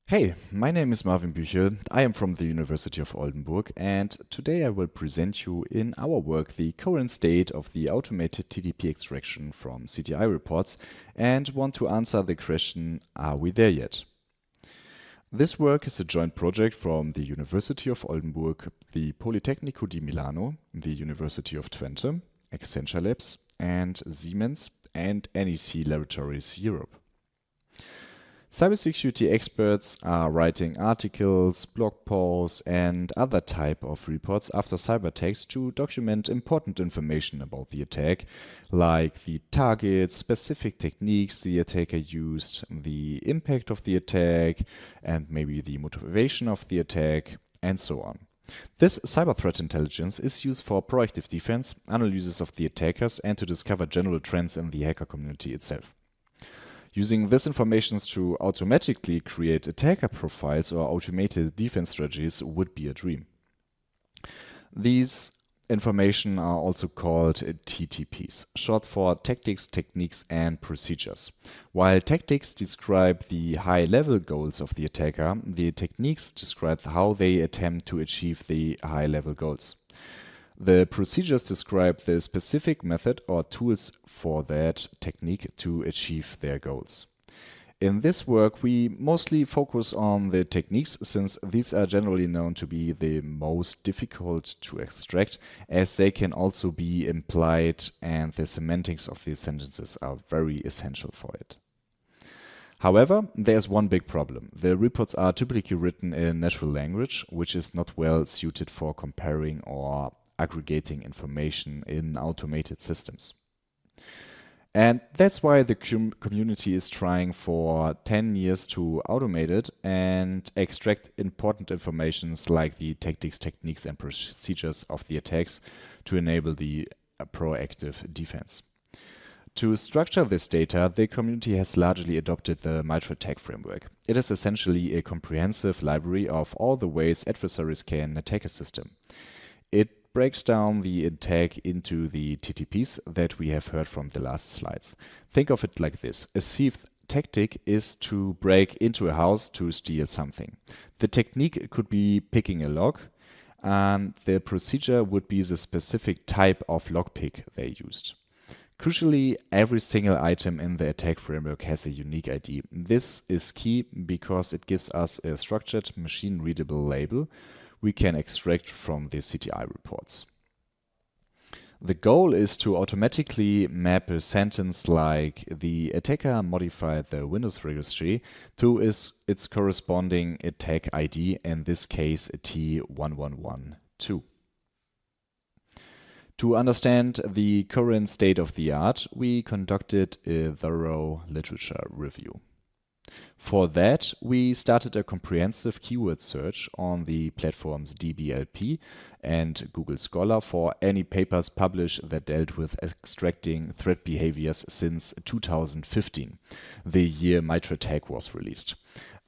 Hey, my name is Marvin Büchel. I am from the University of Oldenburg, and today I will present you in our work the current state of the automated TTP extraction from CTI reports and want to answer the question, are we there yet? This work is a joint project from the University of Oldenburg, the Politecnico di Milano, the University of Twente, Accenture Labs, and Siemens and NEC Laboratories Europe. Cybersecurity experts are writing articles, blog posts, and other type of reports after cyber attacks to document important information about the attack, like the target, specific techniques the attacker used, the impact of the attack, and maybe the motivation of the attack, and so on. This cyber threat intelligence is used for proactive defense, analysis of the attackers, and to discover general trends in the hacker community itself. Using this information to automatically create attacker profiles or automated defense strategies would be a dream. These information are also called TTPs, short for tactics, techniques, and procedures. While tactics describe the high-level goals of the attacker, the techniques describe how they attempt to achieve the high-level goals. The procedures describe the specific method or tools for that technique to achieve their goals. In this work, we mostly focus on the techniques since these are generally known to be the most difficult to extract, as they can also be implied and the semantics of these sentences are very essential for it. However, there's one big problem. The reports are typically written in natural language, which is not well suited for comparing or aggregating information in automated systems. And that's why the community is trying for 10 years to automate it and extract important informations like the tactics, techniques, and procedures of the attacks to enable the proactive defense. To structure this data, the community has largely adopted the MITRE ATT&CK framework. It is essentially a comprehensive library of all the ways adversaries can attack a system. It breaks down the attack into the TTPs that we have heard from the last slides. Think of it like this. A thief tactic is to break into a house to steal something. The technique could be picking a lock, and the procedure would be the specific type of lockpick they used. Crucially, every single item in the attack framework has a unique ID. This is key because it gives us a structured, machine-readable label we can extract from the CTI reports. The goal is to automatically map a sentence like the attacker modified the Windows registry to its corresponding attack ID, in this case T1112. To understand the current state of the art, we conducted a thorough literature review. For that, we started a comprehensive keyword search on the platforms DBLP and Google Scholar for any papers published that dealt with extracting threat behaviors since 2015, the year MITRE ATT&CK was released.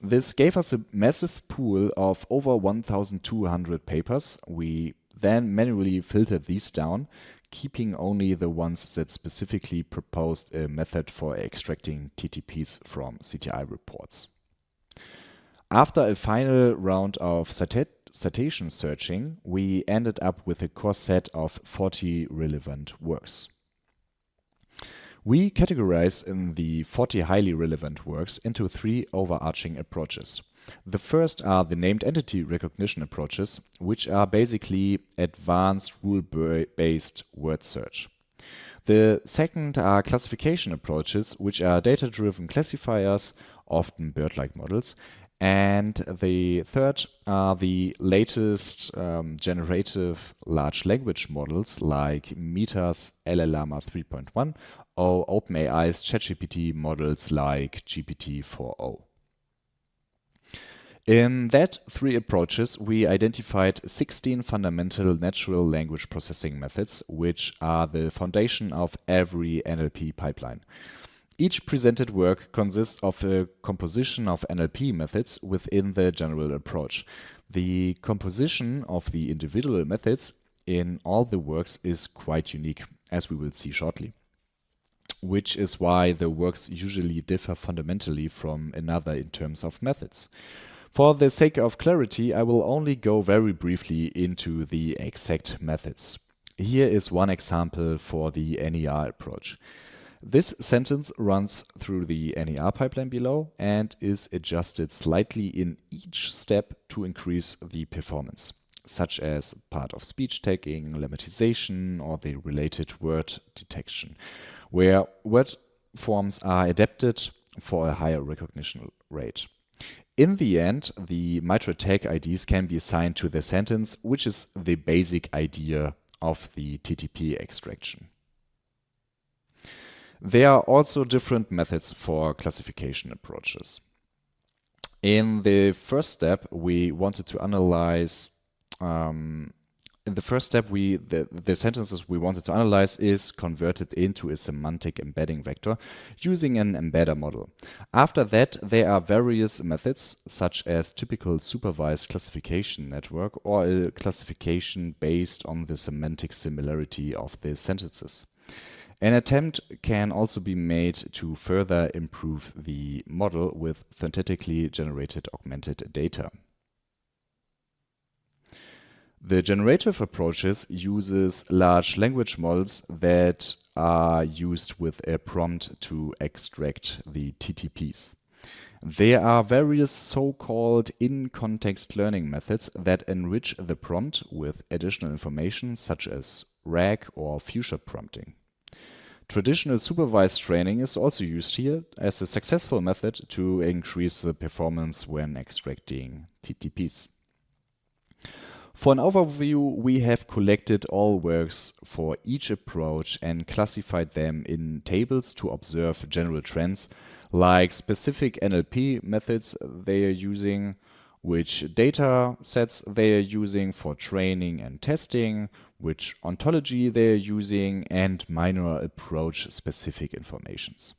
This gave us a massive pool of over 1,200 papers. We then manually filtered these down, keeping only the ones that specifically proposed a method for extracting TTPs from CTI reports. After a final round of citation searching, we ended up with a core set of 40 relevant works. We categorize in the 40 highly relevant works into three overarching approaches. The first are the named entity recognition approaches, which are basically advanced rule-based word search. The second are classification approaches, which are data-driven classifiers, often bird-like models. And the third are the latest generative large language models like Meta's LLaMA 3.1 or OpenAI's ChatGPT models like GPT-4o. In that three approaches, we identified 16 fundamental natural language processing methods, which are the foundation of every NLP pipeline. Each presented work consists of a composition of NLP methods within the general approach. The composition of the individual methods in all the works is quite unique, as we will see shortly. which is why the works usually differ fundamentally from another in terms of methods. For the sake of clarity, I will only go very briefly into the exact methods. Here is one example for the NER approach. This sentence runs through the NER pipeline below and is adjusted slightly in each step to increase the performance, such as part of speech tagging, lemmatization, or the related word detection, where word forms are adapted for a higher recognition rate. In the end, the MITRE ATT&CK IDs can be assigned to the sentence, which is the basic idea of the TTP extraction. There are also different methods for classification approaches. In the first step, we wanted to analyze the sentences we wanted to analyze is converted into a semantic embedding vector using an embedder model. After that, there are various methods, such as typical supervised classification network or a classification based on the semantic similarity of the sentences. An attempt can also be made to further improve the model with synthetically generated augmented data. The generative approaches uses large language models that are used with a prompt to extract the TTPs. There are various so-called in-context learning methods that enrich the prompt with additional information such as RAG or future prompting. Traditional supervised training is also used here as a successful method to increase the performance when extracting TTPs. For an overview, we have collected all works for each approach and classified them in tables to observe general trends, like specific NLP methods they are using, which data sets they are using for training and testing, which ontology they are using, and minor approach specific informations.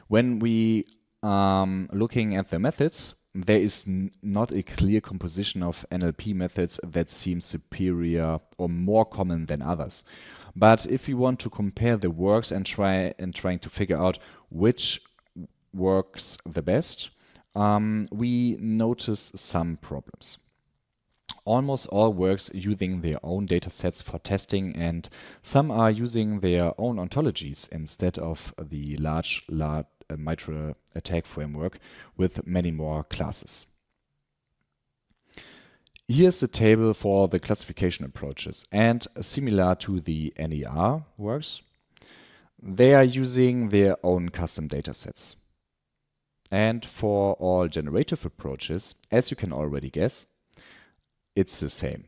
When we looking at the methods, there is not a clear composition of NLP methods that seems superior or more common than others. But if you want to compare the works and trying to figure out which works the best, we notice some problems. Almost all works using their own data sets for testing, and some are using their own ontologies instead of the large MITRE ATT&CK framework with many more classes. Here's the table for the classification approaches, and similar to the NER works, they are using their own custom datasets. And for all generative approaches, as you can already guess, it's the same.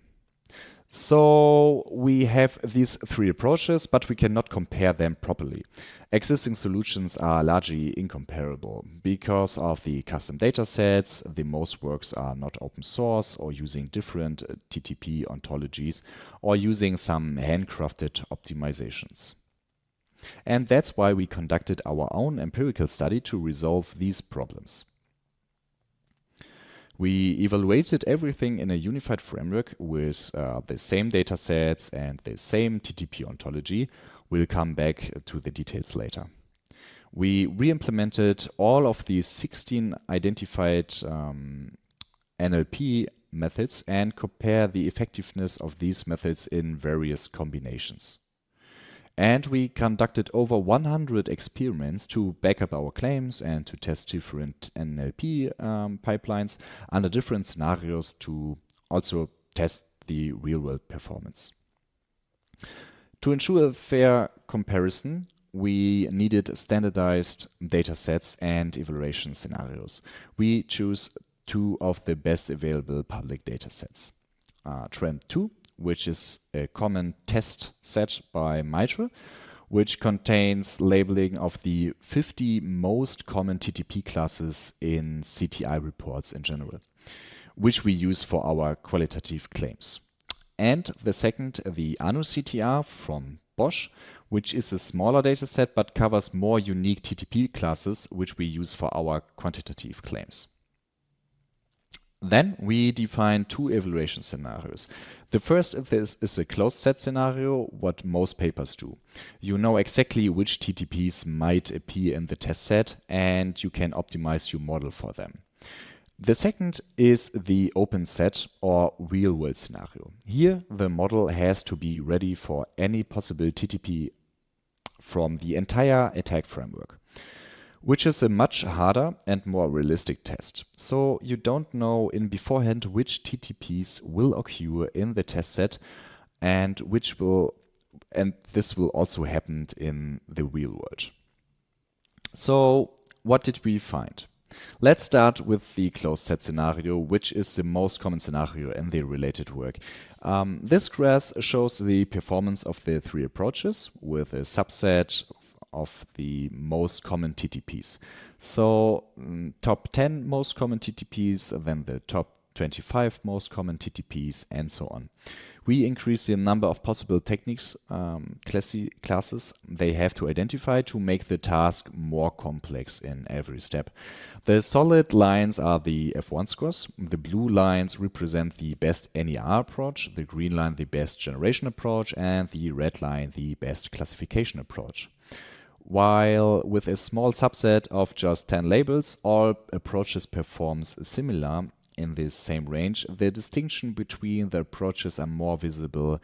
So we have these three approaches, but we cannot compare them properly. Existing solutions are largely incomparable because of the custom datasets. The most works are not open source or using different TTP ontologies or using some handcrafted optimizations. And that's why we conducted our own empirical study to resolve these problems. We evaluated everything in a unified framework with the same datasets and the same TTP ontology. We'll come back to the details later. We re-implemented all of the 16 identified NLP methods and compare the effectiveness of these methods in various combinations. And we conducted over 100 experiments to back up our claims and to test different NLP pipelines under different scenarios to also test the real-world performance. To ensure a fair comparison, we needed standardized data sets and evaluation scenarios. We choose two of the best available public data sets. TREM2, which is a common test set by MITRE, which contains labeling of the 50 most common TTP classes in CTI reports in general, which we use for our qualitative claims. And the second, the ANU-CTR from Bosch, which is a smaller dataset but covers more unique TTP classes, which we use for our quantitative claims. Then we define two evaluation scenarios. The first is a closed set scenario, what most papers do. You know exactly which TTPs might appear in the test set, and you can optimize your model for them. The second is the open set or real-world scenario. Here, the model has to be ready for any possible TTP from the entire attack framework, which is a much harder and more realistic test. So you don't know in beforehand which TTPs will occur in the test set and this will also happen in the real world. So what did we find? Let's start with the closed set scenario, which is the most common scenario in the related work. This graph shows the performance of the three approaches with a subset of the most common TTPs. So top 10 most common TTPs, then the top 25 most common TTPs, and so on. We increase the number of possible techniques classes they have to identify to make the task more complex in every step. The solid lines are the F1 scores. The blue lines represent the best NER approach, the green line the best generation approach, and the red line the best classification approach. While with a small subset of just 10 labels, all approaches performs similar in this same range, the distinction between the approaches are more visible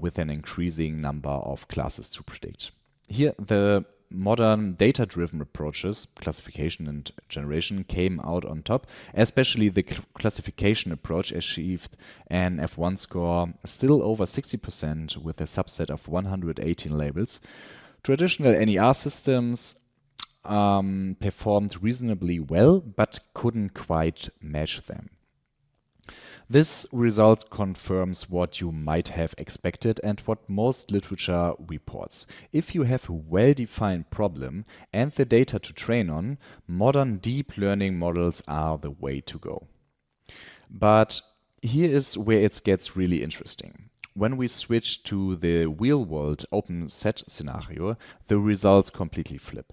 with an increasing number of classes to predict. Here, the modern data-driven approaches, classification and generation, came out on top. Especially the classification approach achieved an F1 score still over 60% with a subset of 118 labels. Traditional NER systems performed reasonably well, but couldn't quite match them. This result confirms what you might have expected and what most literature reports. If you have a well-defined problem and the data to train on, modern deep learning models are the way to go. But here is where it gets really interesting. When we switch to the real-world open set scenario, the results completely flip.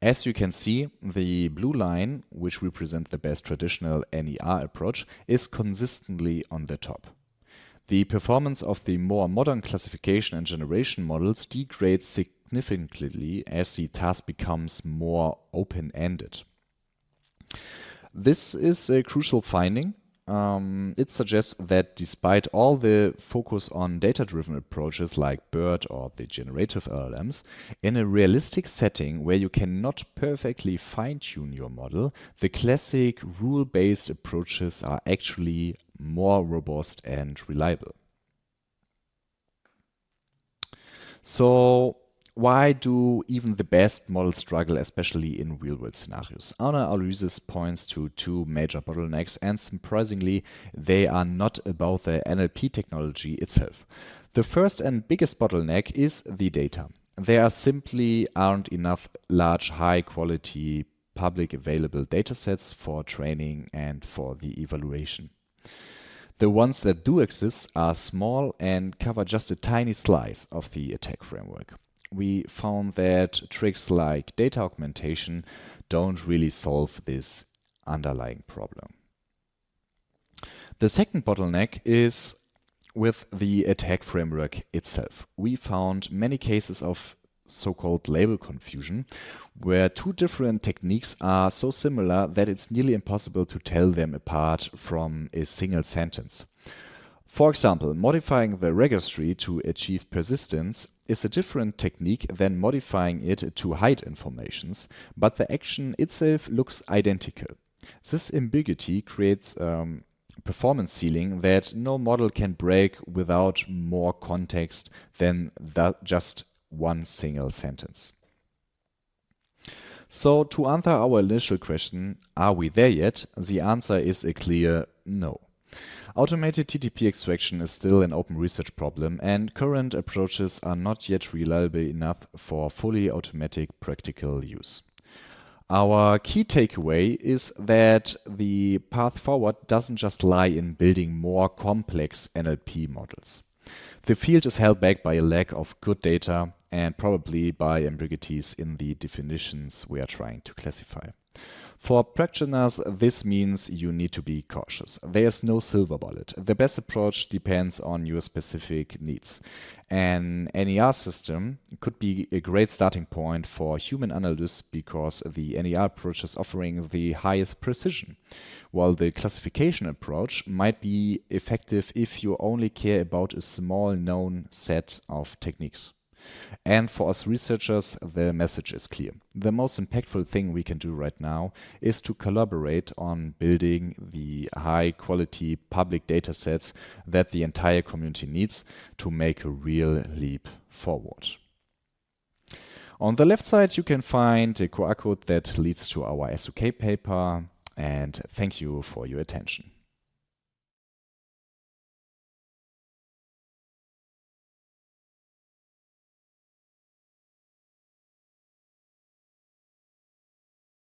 As you can see, the blue line, which represents the best traditional NER approach, is consistently on the top. The performance of the more modern classification and generation models degrades significantly as the task becomes more open-ended. This is a crucial finding. It suggests that despite all the focus on data-driven approaches like BERT or the generative LLMs, in a realistic setting where you cannot perfectly fine-tune your model, the classic rule-based approaches are actually more robust and reliable. So, why do even the best models struggle, especially in real-world scenarios? Our analysis points to two major bottlenecks, and surprisingly, they are not about the NLP technology itself. The first and biggest bottleneck is the data. There simply aren't enough large, high-quality, public available datasets for training and for the evaluation. The ones that do exist are small and cover just a tiny slice of the attack framework. We found that tricks like data augmentation don't really solve this underlying problem. The second bottleneck is with the attack framework itself. We found many cases of so-called label confusion, where two different techniques are so similar that it's nearly impossible to tell them apart from a single sentence. For example, modifying the registry to achieve persistence is a different technique than modifying it to hide informations, but the action itself looks identical. This ambiguity creates performance ceiling that no model can break without more context than just one single sentence. So to answer our initial question, are we there yet? The answer is a clear no. Automated TTP extraction is still an open research problem, and current approaches are not yet reliable enough for fully automatic practical use. Our key takeaway is that the path forward doesn't just lie in building more complex NLP models. The field is held back by a lack of good data and probably by ambiguities in the definitions we are trying to classify. For practitioners, this means you need to be cautious. There's no silver bullet. The best approach depends on your specific needs. An NER system could be a great starting point for human analysts because the NER approach is offering the highest precision, while the classification approach might be effective if you only care about a small known set of techniques. And for us researchers, the message is clear. The most impactful thing we can do right now is to collaborate on building the high quality public data sets that the entire community needs to make a real leap forward. On the left side, you can find a QR code that leads to our SoK paper, and thank you for your attention.